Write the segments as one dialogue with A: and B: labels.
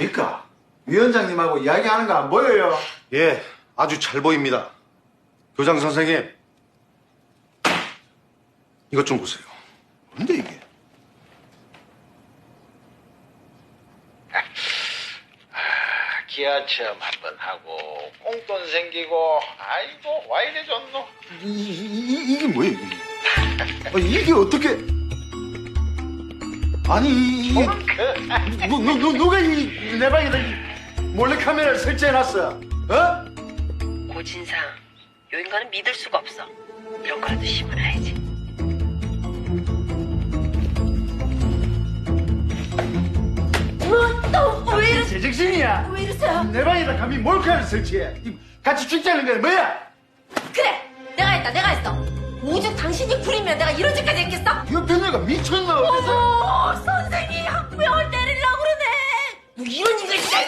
A: 뭡니까? 위원장님하고 이야기하는 거 안 보여요?
B: 예, 아주 잘 보입니다. 교장 선생님, 이것 좀 보세요. 뭔데 이게?
A: 기아 체험 한번 하고 꽁돈 생기고 아이고 와 이래 좋노?
B: 이게 뭐예요, 이게? 이게 어떻게? 아니, 이게 누가 내 방에다 몰래 카메라를 설치해놨어? 어?
C: 고진상, 요 인간은 믿을 수가 없어. 이런 거라도 심어놔야지.
A: 왜 이래? 제정신이야?
D: 왜 이러세요?
A: 내 방에다 감히 몰카를 설치해? 같이 죽자는 거야 뭐야?
D: 그래! 내가 했어! 오죽 당신이 부리면 내가 이런 짓까지 했겠어?
A: 옆에 내가 미쳤나? 어디서?
D: 어머! 선생이 학부형을 때리려고 그러네! 뭐 이런 일을 진짜!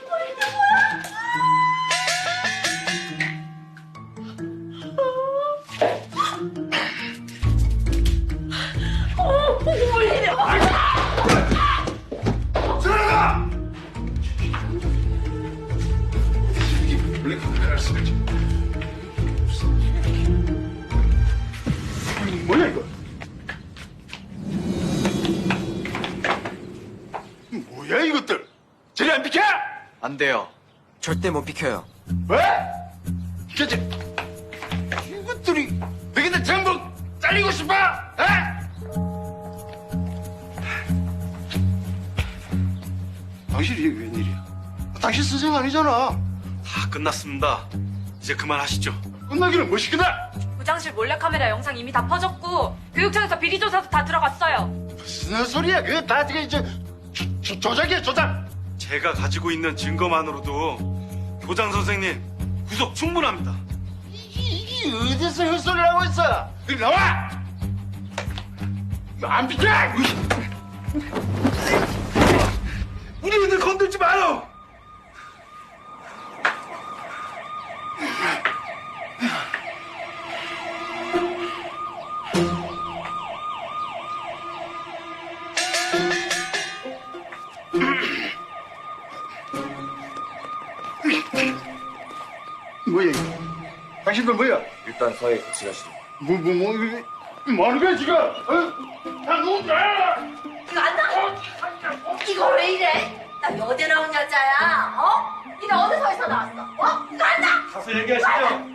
D: 뭘 이래!
A: 들어가! 몰래 카메라를 설치. 뭐야 이거? 뭐야 이것들? 저리 안 비켜?
E: 안 돼요. 절대 못 비켜요.
A: 왜? 이거지? 이것들이 너희들 전부 잘리고 싶어? 에? 당신이 웬일이야? 당신 선생 아니잖아.
B: 다 끝났습니다. 이제 그만하시죠.
A: 끝나기는 무엇이 끝나?
F: 부장실 몰래카메라 영상 이미 다 퍼졌고 교육청에서 비리조사도 다 들어갔어요.
A: 무슨 소리야? 그거 다 저기 조작이야 조작.
B: 제가 가지고 있는 증거만으로도 교장 선생님 구속 충분합니다.
A: 이게 어디서 헛소리를 하고 있어? 이리 나와! 안 비켜! 우리 애들 건들지 마요! 뭐야 이거? 당신들 뭐야?
E: 일단 서해 같이 가시죠.
A: 뭐 하는 거야 지금? 어? 다 누구야?
D: 이거 안 나? 이거 왜 이래? 나 여대 나온 여자야, 어? 니네 어느 서에서 나왔어? 어? 이거 안 나?
B: 가서 얘기하시죠.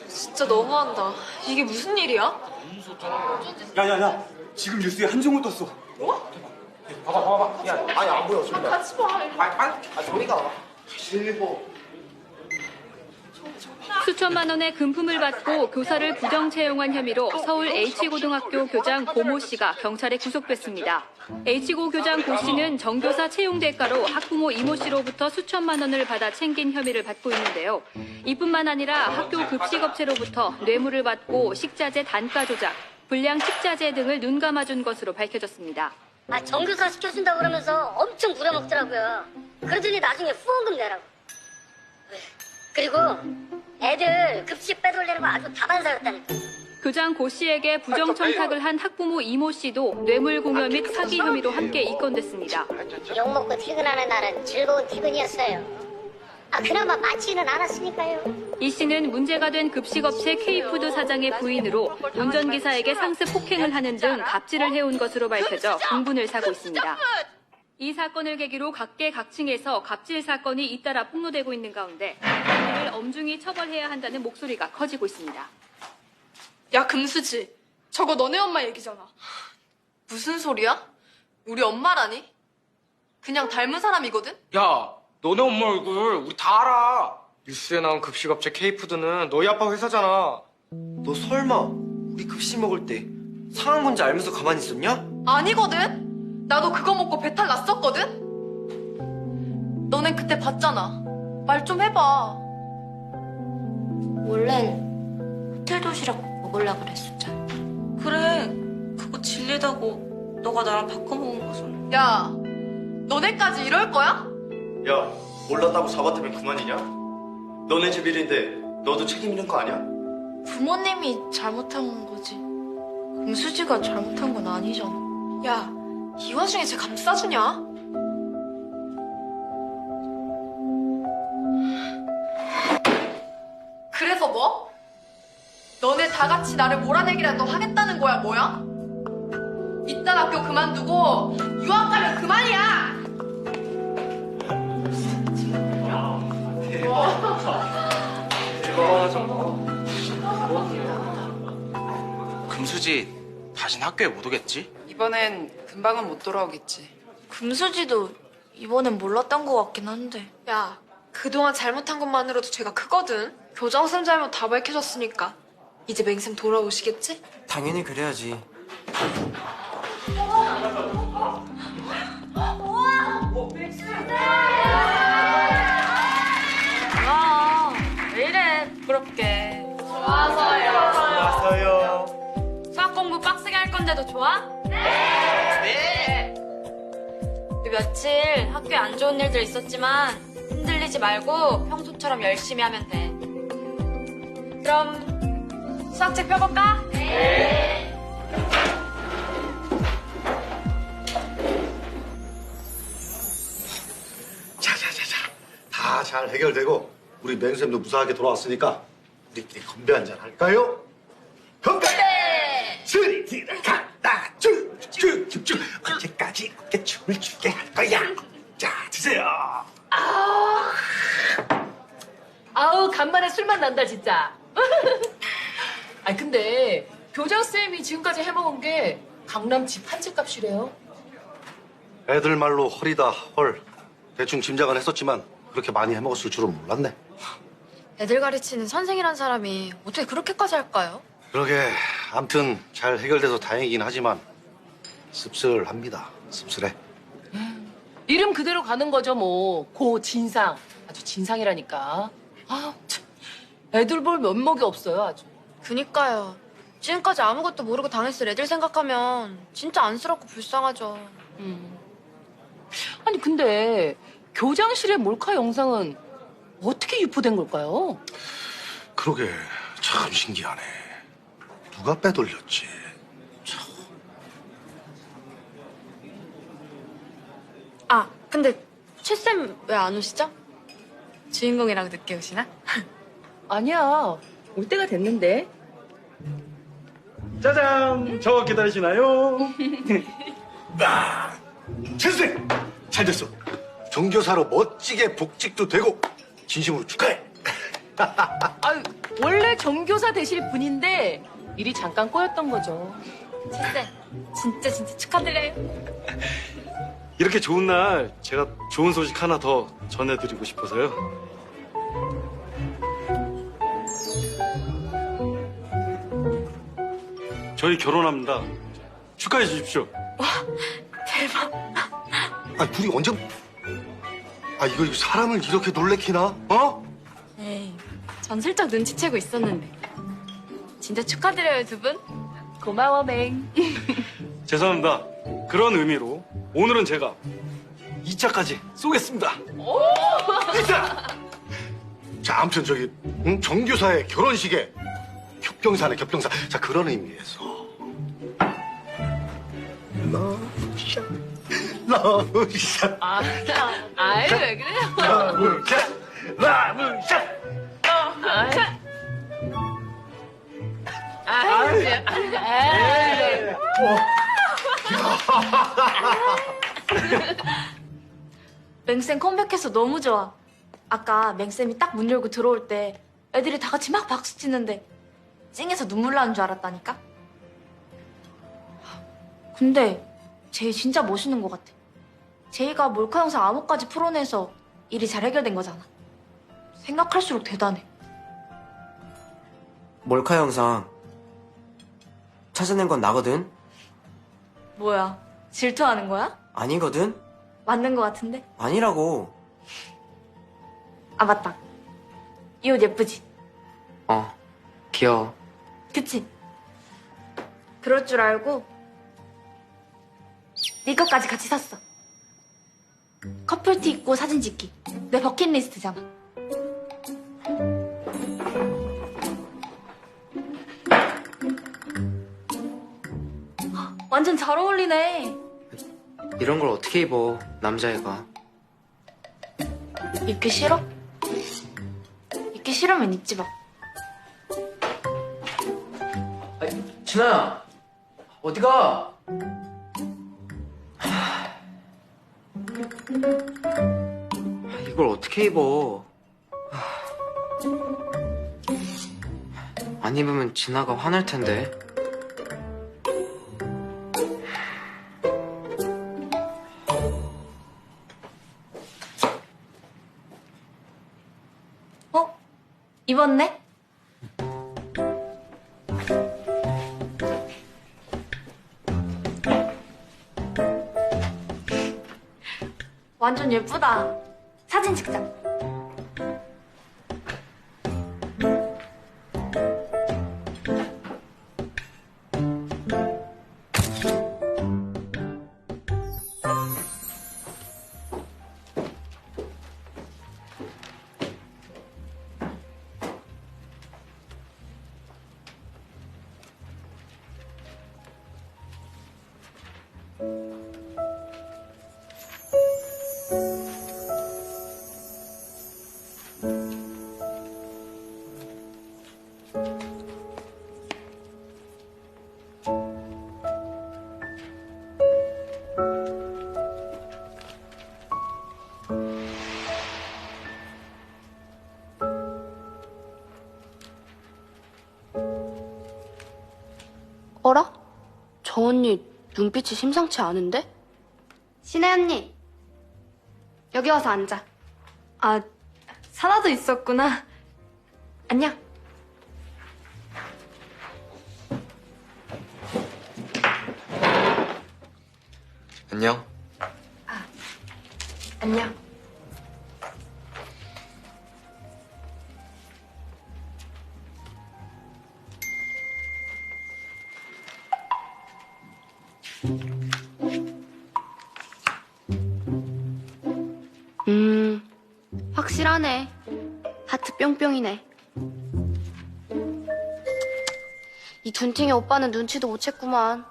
F: 진짜 너무한다. 이게 무슨 일이야?
E: 야야야, 지금 뉴스에 한정우 떴어.
D: 같이 봐.
G: 수천만 원의 금품을 받고 교사를 부정 채용한 혐의로 서울 H고등학교 교장 고모 씨가 경찰에 구속됐습니다. H고 교장 고 씨는 정교사 채용 대가로 학부모 이모 씨로부터 수천만 원을 받아 챙긴 혐의를 받고 있는데요. 이뿐만 아니라 학교 급식업체로부터 뇌물을 받고 식자재 단가 조작, 불량 식자재 등을 눈 감아준 것으로 밝혀졌습니다.
H: 정교사 시켜준다 그러면서 엄청 부려먹더라고요. 그러더니 나중에 후원금 내라고. 그리고 애들 급식 빼돌리는 거 아주 다반사였다니까.
G: 교장 고 씨에게 부정 청탁을 한 학부모 이모 씨도 뇌물 공여 및 사기 혐의로 함께 입건됐습니다.
H: 욕먹고 퇴근하는 날은 즐거운 퇴근이었어요. 그나마 많지는 않았으니까요.
G: 이 씨는 문제가 된 급식업체 K푸드 사장의 부인으로 운전기사에게 상습 폭행을 하는 등 갑질을 해온 것으로 밝혀져 공분을 사고 있습니다. 이 사건을 계기로 각계각층에서 갑질 사건이 잇따라 폭로되고 있는 가운데 이를 엄중히 처벌해야 한다는 목소리가 커지고 있습니다.
F: 야, 금수지. 저거 너네 엄마 얘기잖아. 무슨 소리야? 우리 엄마라니? 그냥 닮은 사람이거든?
E: 야, 너네 엄마 얼굴 우리 다 알아. 뉴스에 나온 급식업체 K푸드는 너희 아빠 회사잖아. 너 설마 우리 급식 먹을 때 상한 건지 알면서 가만히 있었냐?
F: 아니거든? 나도 그거 먹고 배탈 났었거든? 너넨 그때 봤잖아. 말 좀 해봐.
H: 원래는 호텔 도시락 먹으려고 그랬었잖아.
I: 그래, 그거 질리다고 너가 나랑 바꿔먹은 거잖아.
F: 야, 너네까지 이럴 거야?
B: 야, 몰랐다고 잡아뜨면 그만이냐? 너네 집 일인데 너도 책임 있는 거 아니야?
F: 부모님이 잘못한 거지. 금수지가 잘못한 건 아니잖아. 야, 이 와중에 쟤 감싸주냐? 그래서 뭐? 너네 다 같이 나를 몰아내기라도 하겠다는 거야, 뭐야? 이딴 학교 그만두고 유학 가면 그만이야!
J: 금수지 다신 학교에 못 오겠지?
K: 이번엔 금방은 못 돌아오겠지.
F: 금수지도 이번엔 몰랐던 것 같긴 한데. 야, 그동안 잘못한 것만으로도 죄가 크거든. 교장쌤 잘못 다 밝혀졌으니까 이제 맹쌤 돌아오시겠지?
E: 당연히 그래야지.
F: 왜 이래 부끄럽게.
E: 왔어요.
F: 수학 공부 빡세게 할 건데도 좋아? 네! 네. 며칠 학교에 안 좋은 일들 있었지만 흔들리지 말고 평소처럼 열심히 하면 돼. 그럼 수학책 펴볼까? 네.
A: 자자자자. 다 잘 해결되고 우리 맹쌤도 무사하게 돌아왔으니까 우리끼리 건배 한잔 할까요? 건배! 술이 들어간다. 쭉쭉쭉쭉 언제까지 어깨 춤을 추게 할 거야. 자, 드세요.
L: 아우 간만에 술만 난다 진짜. 아니 근데 교장쌤이 지금까지 해먹은 게 강남 집 한 채 값이래요.
A: 애들 말로 헐이다 헐. 대충 짐작은 했었지만 그렇게 많이 해먹었을 줄은 몰랐네.
F: 애들 가르치는 선생이란 사람이 어떻게 그렇게까지 할까요?
A: 그러게 암튼 잘 해결돼서 다행이긴 하지만 씁쓸합니다. 씁쓸해.
L: 이름 그대로 가는 거죠 뭐. 고 진상. 아주 진상이라니까. 아 참. 애들 볼 면목이 없어요 아주.
F: 그니까요. 지금까지 아무것도 모르고 당했을 애들 생각하면 진짜 안쓰럽고 불쌍하죠.
L: 아니 근데 교장실의 몰카 영상은 어떻게 유포된 걸까요?
A: 그러게 참 신기하네. 누가 빼돌렸지?
F: 아, 근데 최쌤 왜 안 오시죠? 주인공이라고 늦게 오시나?
L: 아니야. 올 때가 됐는데.
B: 짜잔! 저 기다리시나요?
A: 최수생 잘 됐어. 정교사로 멋지게 복직도 되고 진심으로 축하해.
L: 아유, 원래 정교사 되실 분인데 일이 잠깐 꼬였던 거죠.
F: 최쌤, 진짜 축하드려요.
B: 이렇게 좋은 날 제가 좋은 소식 하나 더 전해드리고 싶어서요. 저희 결혼합니다. 축하해 주십시오.
F: 대박.
A: 아, 둘이 언제? 아, 이거 사람을 이렇게 놀래키나? 어?
F: 에이, 전 슬쩍 눈치채고 있었는데. 진짜 축하드려요, 두 분.
L: 고마워, 맹.
B: 죄송합니다. 그런 의미로 오늘은 제가 2차까지 쏘겠습니다. 2차!
A: 자, 아무튼 저기 정교사의 결혼식에 겹경사네, 겹경사. 자, 그런 의미에서 러브샷
L: 아유, 왜 그래요?
A: 러브샷 러브샷
F: 맹쌤 컴백해서 너무 좋아. 아까 맹쌤이 딱 문 열고 들어올 때 애들이 다 같이 막 박수 치는데 찡해서 눈물 나는 줄 알았다니까? 근데 제이 진짜 멋있는 것 같아. 제이가 몰카 영상 암호까지 풀어내서 일이 잘 해결된 거잖아. 생각할수록 대단해.
E: 몰카 영상 찾아낸 건 나거든?
F: 뭐야, 질투하는 거야?
E: 아니거든?
F: 맞는 것 같은데?
E: 아니라고.
F: 아, 맞다. 이 옷 예쁘지?
E: 귀여워.
F: 그치? 그럴 줄 알고 네 것까지 같이 샀어. 커플티 입고 사진 찍기. 내 버킷리스트잖아. 완전 잘 어울리네.
E: 이런 걸 어떻게 입어, 남자애가.
F: 입기 싫어? 입기 싫으면 입지 마.
E: 진아야, 어디가? 이걸 어떻게 입어? 안 입으면 진아가 화날 텐데.
F: 어? 입었네? 완전 예쁘다. 사진 찍자.
M: 어라? 저 언니 눈빛이 심상치 않은데? 신혜 언니, 여기 와서 앉아.
F: 아, 사나도 있었구나.
M: 안녕.
E: 안녕.
M: 안녕. 확실하네. 하트 뿅뿅이네. 이 둔팅이 오빠는 눈치도 못 챘구만.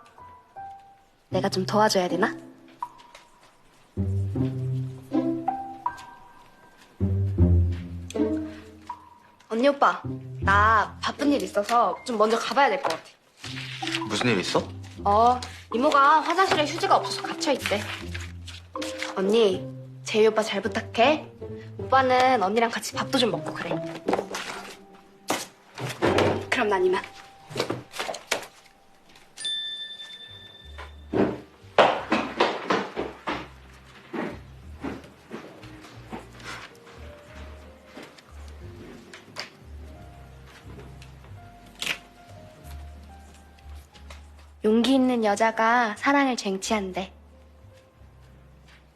M: 내가 좀 도와줘야 되나? 언니 오빠, 나 바쁜 일 있어서 좀 먼저 가봐야 될 것 같아.
E: 무슨 일 있어?
M: 이모가 화장실에 휴지가 없어서 갇혀있대. 언니, 재희 오빠 잘 부탁해. 오빠는 언니랑 같이 밥도 좀 먹고 그래. 그럼 난 이만. 용기 있는 여자가 사랑을 쟁취한대.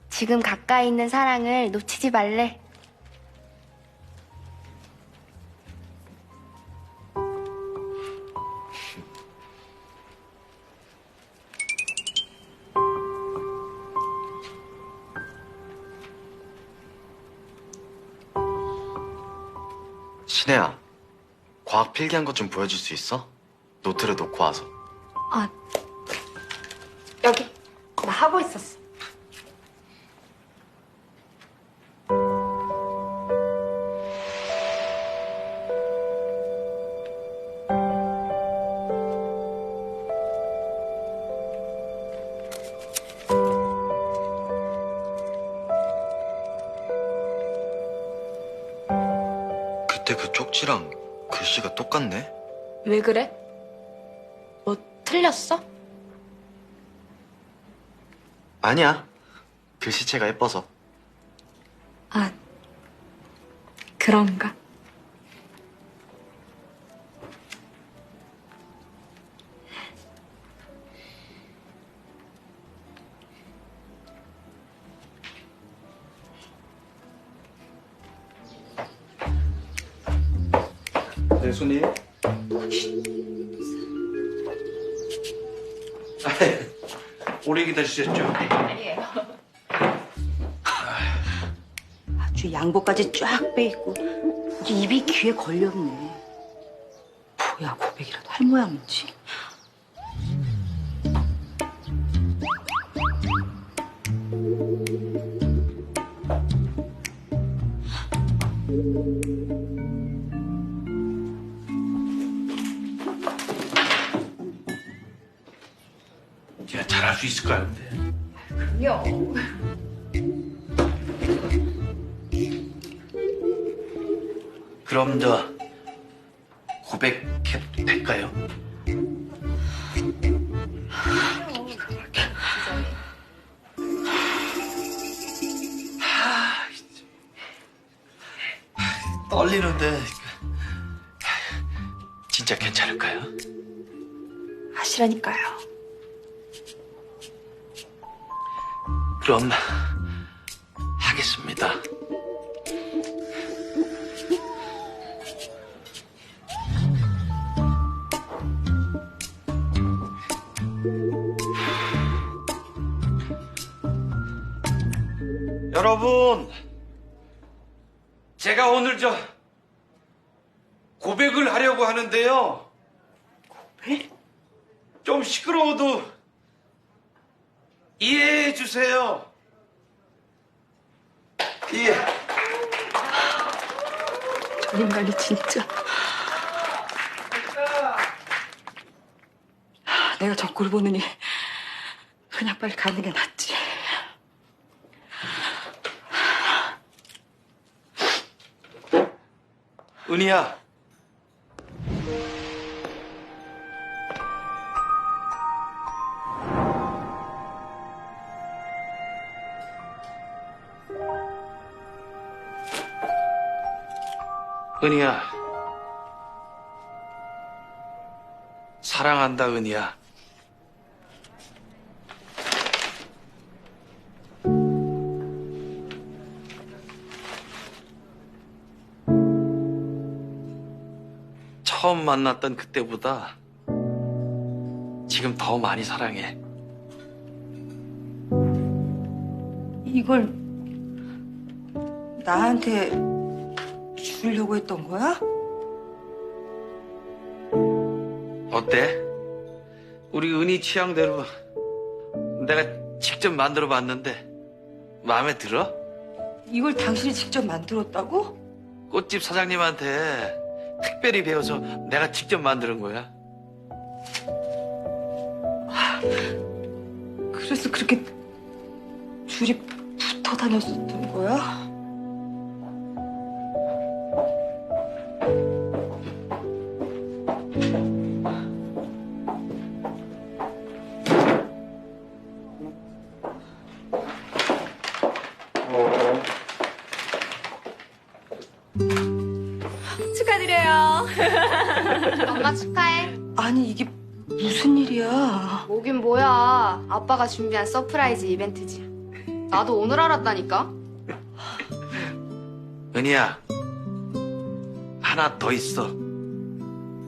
M: 지금 가까이 있는 사랑을 놓치지 말래.
J: 신혜야, 과학 필기한 것 좀 보여줄 수 있어? 노트를 놓고 와서.
M: 여기, 나 하고 있었어.
J: 그때 그 쪽지랑 글씨가 똑같네?
M: 왜 그래? 뭐 틀렸어?
J: 아니야. 글씨체가 예뻐서.
M: 그런가?
B: 네, 손님. 오래 기다리셨죠?
N: 아주 양복까지 쫙 빼입고 아주 입이 귀에 걸렸네. 뭐야, 고백이라도 할 모양이지.
B: 제가 잘할 수 있을까요?
L: 그럼요.
B: 그럼 저 고백해도 될까요? 떨리는데 진짜 괜찮을까요?
N: 하시라니까요.
B: 그럼 하겠습니다. 여러분, 제가 오늘 고백을 하려고 하는데요. 고백? 좀 시끄러워도 이해해 주세요. 예.
N: 저 인간이 진짜. 내가 저 꼴 보느니 그냥 빨리 가는 게 낫지.
B: 은희야. 은희야. 사랑한다, 은희야. 처음 만났던 그때보다 지금 더 많이 사랑해.
N: 이걸 나한테 주려고 했던 거야?
B: 어때? 우리 은희 취향대로 내가 직접 만들어 봤는데 마음에 들어?
N: 이걸 당신이 직접 만들었다고?
B: 꽃집 사장님한테 특별히 배워서 내가 직접 만드는 거야.
N: 그래서 그렇게 줄이 붙어 다녔었던 거야?
F: 축하드려요.
M: 엄마 축하해.
N: 아니 이게 무슨 일이야?
M: 뭐긴 뭐야. 아빠가 준비한 서프라이즈 이벤트지. 나도 오늘 알았다니까.
B: 은희야, 하나 더 있어.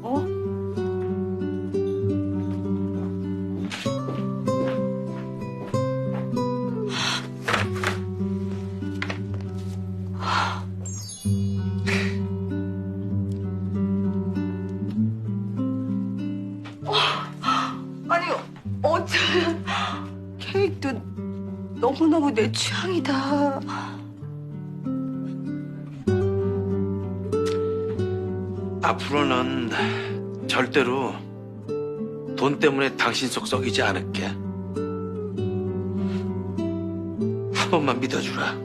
N: 어? 아니 어쩌면 케이크도 너무너무 내 취향이다.
B: 앞으로는 절대로 돈 때문에 당신 속 썩이지 않을게. 한 번만 믿어주라.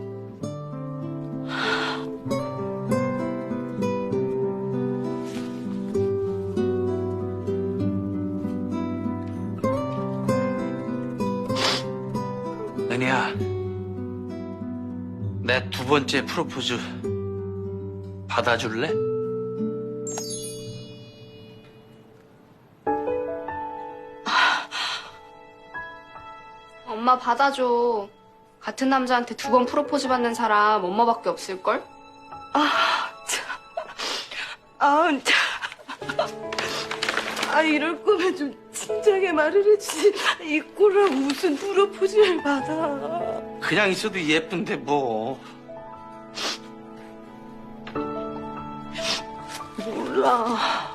B: 은희야, 내 두 번째 프로포즈 받아줄래?
M: 엄마 받아줘. 같은 남자한테 2번 프로포즈 받는 사람 엄마밖에 없을걸?
N: 이럴 거면 좀 진작에 말을 해주지. 이 꼴랑 무슨 프로포즈를 받아.
B: 그냥 있어도 예쁜데 뭐.
N: 몰라.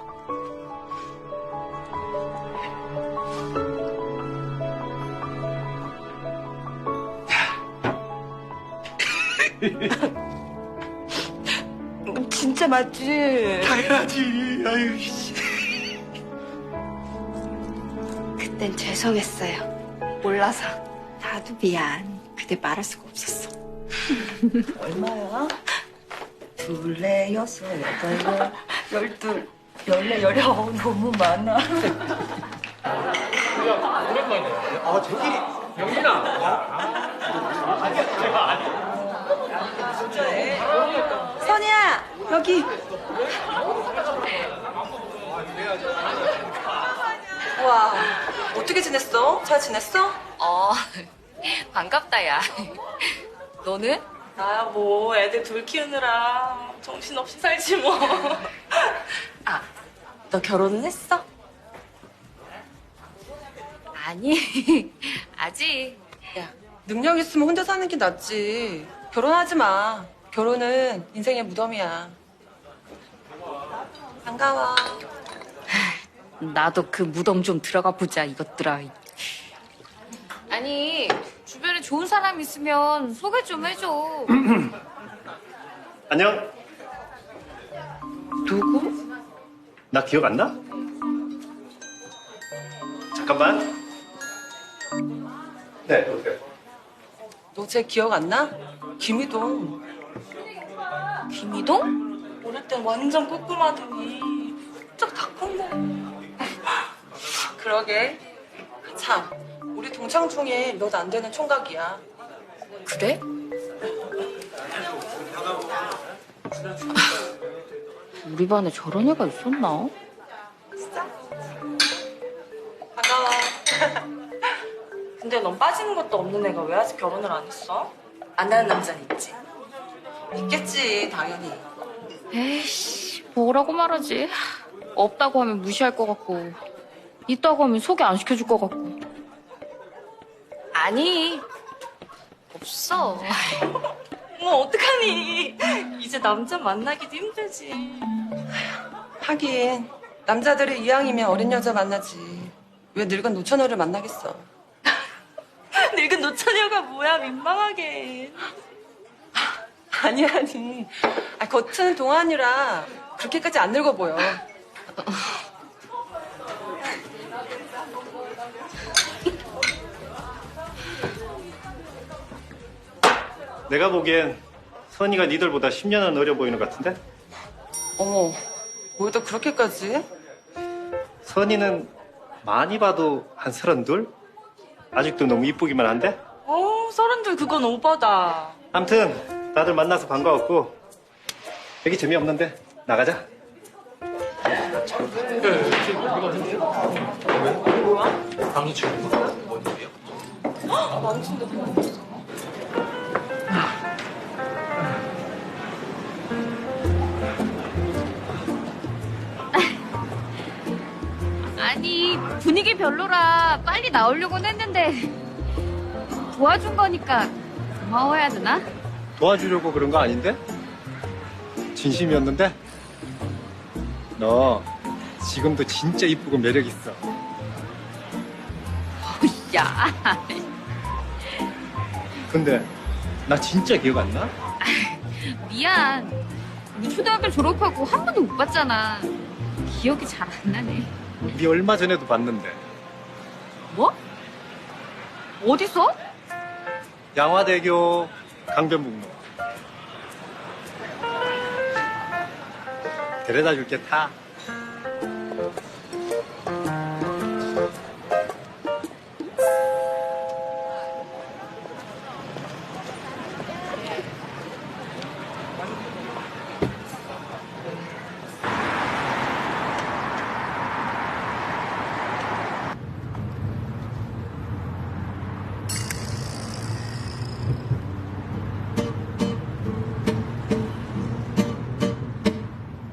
N: 진짜 맞지?
A: 당연하지. 아유, 씨.
M: 그땐 죄송했어요. 몰라서. 나도 미안. 그때 말할 수가 없었어.
N: 얼마야? 둘레, 여섯, 여덟, 열둘, 열네, 열아홉. 너무 많아.
E: 오랜만이네.
A: 아, 저기.
N: 선이야, 여기. 와, 어떻게 지냈어? 잘 지냈어?
F: 반갑다, 야. 너는?
I: 나야 뭐 애들 둘 키우느라 정신없이 살지 뭐. 아, 너 결혼은 했어?
F: 아니, 아직.
I: 야, 능력 있으면 혼자 사는 게 낫지. 결혼하지 마. 결혼은 인생의 무덤이야. 반가워.
F: 나도 그 무덤 좀 들어가 보자, 이것들아. 아니, 주변에 좋은 사람 있으면 소개 좀 해줘.
O: 안녕.
F: 누구?
O: 나 기억 안 나? 잠깐만. 네, 어때?
I: 너 쟤 기억 안 나? 김희동.
F: 김희동?
I: 어릴 땐 완전 꿀꿀하더니 쫙 다 컸네. 그러게. 참, 우리 동창 중에 몇 안 되는 총각이야.
F: 그래? 우리 반에 저런 애가 있었나?
I: 반가워. 근데 넌 빠지는 것도 없는 애가 왜 아직 결혼을 안 했어? 안 하는 남자는 있지? 있겠지, 당연히.
F: 에이씨, 뭐라고 말하지? 없다고 하면 무시할 것 같고, 있다고 하면 소개 안 시켜줄 것 같고. 아니, 없어.
I: 뭐 어떡하니. 이제 남자 만나기도 힘들지. 하긴 남자들이 이왕이면 어린 여자 만나지. 왜 늙은 노처녀를 만나겠어. 늙은 노처녀가 뭐야, 민망하게. 아니. 겉은 동안이라 그렇게까지 안 늙어 보여.
O: 내가 보기엔 선이가 니들보다 10년은 어려 보이는 것 같은데?
I: 어머, 뭘 또 그렇게까지?
O: 선이는 많이 봐도 한 32? 아직도 너무 이쁘기만 한데?
I: 32 그건 오바다.
O: 암튼 다들 만나서 반가웠고 여기 재미없는데 나가자.
I: 남친도 결혼했어.
F: 아니, 분위기 별로라 빨리 나오려고는 했는데, 도와준 거니까 고마워해야 되나?
O: 도와주려고 그런 거 아닌데? 진심이었는데? 너 지금도 진짜 이쁘고 매력 있어.
F: 야.
O: 근데 나 진짜 기억 안 나?
F: 미안. 우리 초등학교 졸업하고 한 번도 못 봤잖아. 기억이 잘 안 나네.
O: 네 얼마 전에도 봤는데.
F: 뭐? 어디서?
O: 양화대교 강변북로. 데려다 줄게, 타.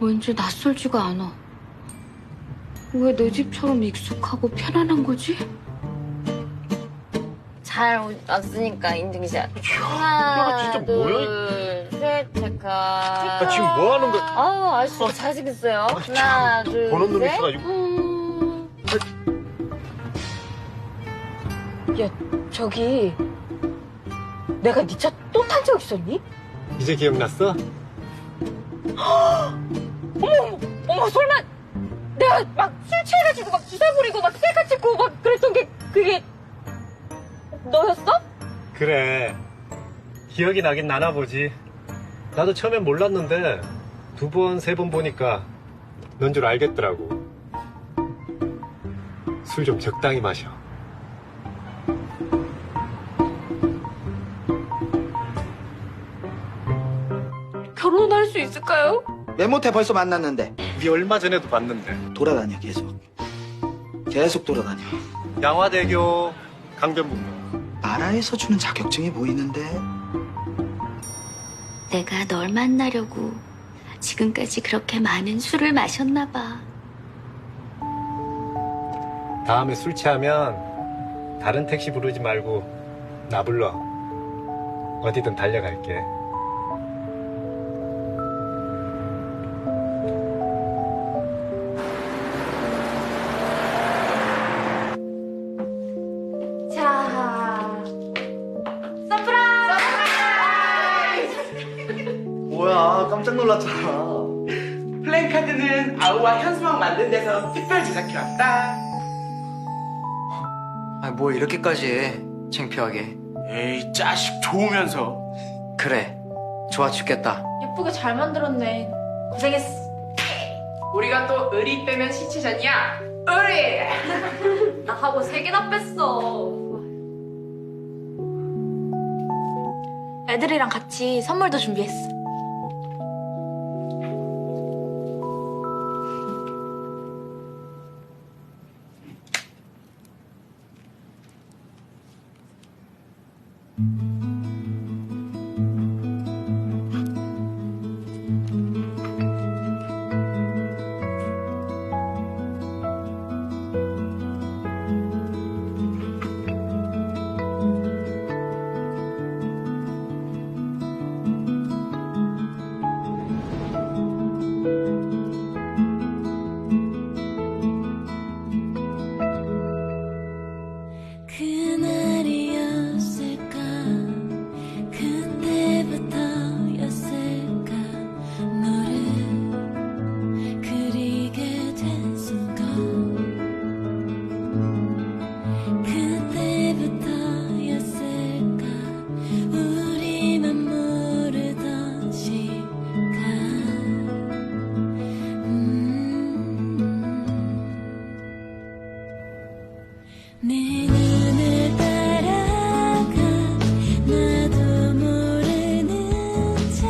F: 왠지 낯설지가 않아. 왜 내 집처럼 익숙하고 편안한 거지? 잘 왔으니까 인증샷. 하나,
A: 진짜
F: 둘, 셋, 체크.
A: 아, 지금 뭐 하는 거야?
F: 아우, 아저씨 잘생겼어요. 하나, 둘,
A: 보는 놈이
F: 셋.
A: 있어가지고.
L: 야, 저기 내가 네 차 또 탄 적 있었니?
O: 이제 기억났어?
L: 어머, 설마 내가 막 술 취해가지고 막 주사 부리고 막 셀카 찍고 막 그랬던 게 그게 너였어?
O: 그래. 기억이 나긴 나나 보지. 나도 처음엔 몰랐는데 2번, 3번 보니까 넌 줄 알겠더라고. 술 좀 적당히 마셔.
L: 결혼은 할 수 있을까요?
P: 왜 못해 벌써 만났는데.
O: 우리 얼마 전에도 봤는데.
P: 돌아다녀 계속. 계속 돌아다녀.
O: 양화대교 강변북로.
P: 나라에서 주는 자격증이 보이는데.
Q: 내가 널 만나려고 지금까지 그렇게 많은 술을 마셨나 봐.
O: 다음에 술 취하면 다른 택시 부르지 말고 나 불러. 어디든 달려갈게.
L: 자,
E: 뭐야, 깜짝 놀랐잖아.
R: 플랜카드는 아우와 현수막 만든 데서 특별 제작해왔다.
E: 아니, 뭘 이렇게까지 해. 창피하게.
R: 에이, 자식 좋으면서.
E: 그래, 좋아 죽겠다.
F: 예쁘게 잘 만들었네. 고생했어.
K: 우리가 또 의리 빼면 시체전이야. 의리!
F: 나 하고 3개나 뺐어. 애들이랑 같이 선물도 준비했어.
Q: 그날이었을까 그때부터였을까 너를 그리게 된 순간 그때부터였을까 우리만 모르던 시간 내 눈을 따라가 나도 모르는 채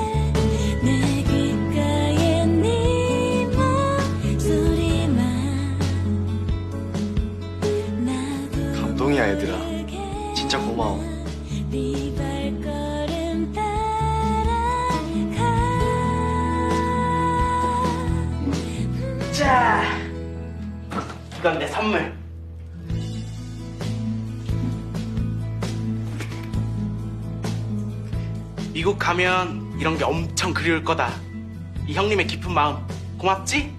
Q: 내 귓가에 네 목소리만 나도
J: 감동이야, 얘들아. 진짜 고마워.
Q: 네 발걸음 따라가
R: 자, 이건 내 선물. 미국 가면 이런 게 엄청 그리울 거다. 이 형님의 깊은 마음 고맙지?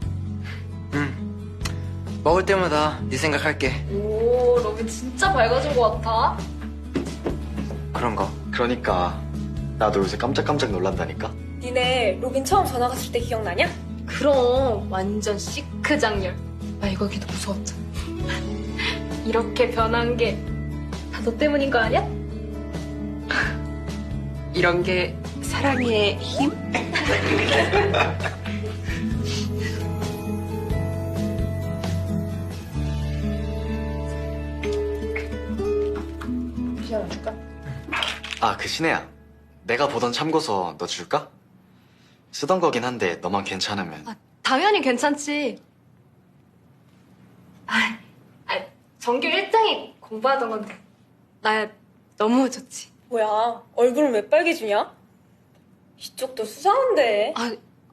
E: 먹을 때마다 네 생각할게.
F: 오, 로빈 진짜 밝아진 것 같아.
J: 그런 거. 그러니까 나도 요새 깜짝깜짝 놀란다니까.
S: 니네 로빈 처음 전화 갔을 때 기억나냐?
F: 그럼 완전 시크 장렬. 나 이거 걔도 무서웠잖아. 이렇게 변한 게 다 너 때문인 거 아니야?
K: 이런 게 사랑의 힘?
S: 시간 줄까?
J: 아, 그 신혜야. 내가 보던 참고서 너 줄까? 쓰던 거긴 한데 너만 괜찮으면.
F: 당연히 괜찮지. 전교 1등이 공부하던 건데 나 너무 좋지.
S: 뭐야, 얼굴은 왜 빨개지냐? 이쪽도 수상한데.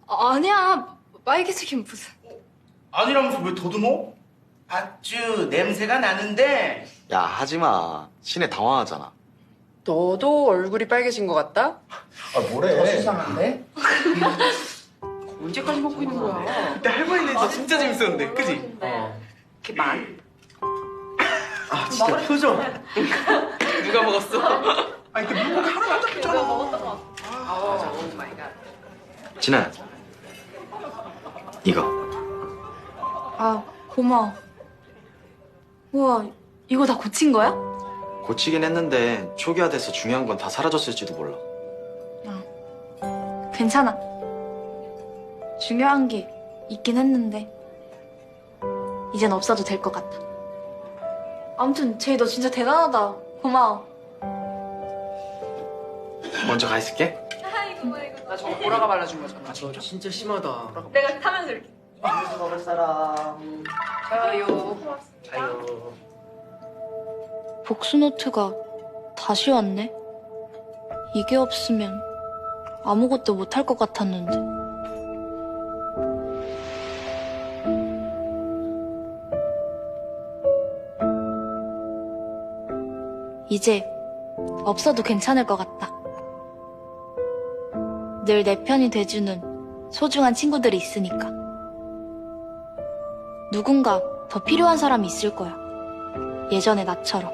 F: 아니야, 빨개지긴 무슨.
R: 아니라면서 왜 더듬어? 아주 냄새가 나는데.
J: 야, 하지마. 신혜 당황하잖아.
K: 너도 얼굴이 빨개진 것 같다?
J: 아, 뭐래.
K: 더 수상한데? 언제까지 먹고 있는 거야?
R: 그때 할머니네 진짜 재밌었는데, 그지?
K: 이렇게 만.
R: 아, 진짜 표정.
K: 누가 먹었어?
R: 아니, 그 누가 하나도 안 잡혔잖아.
K: 오 마이 갓.
J: 진아야, 이거.
M: 아, 고마워. 우와, 이거 다 고친 거야?
J: 고치긴 했는데 초기화돼서 중요한 건 다 사라졌을지도 몰라.
M: 괜찮아. 중요한 게 있긴 했는데 이젠 없어도 될 것 같아. 아무튼 제이 너 진짜 대단하다. 고마워.
J: 먼저 가 있을게.
K: 나 저거 보라가 발라준 거잖아.
E: 저 진짜 심하다.
S: 내가 타면서 이렇게.
E: 음료수 먹을 사람.
K: 저요.
E: 자요.
M: 복수노트가 다시 왔네. 이게 없으면 아무것도 못할 것 같았는데. 이제 없어도 괜찮을 것 같다. 늘 내 편이 돼주는 소중한 친구들이 있으니까. 누군가 더 필요한 사람이 있을 거야. 예전의 나처럼.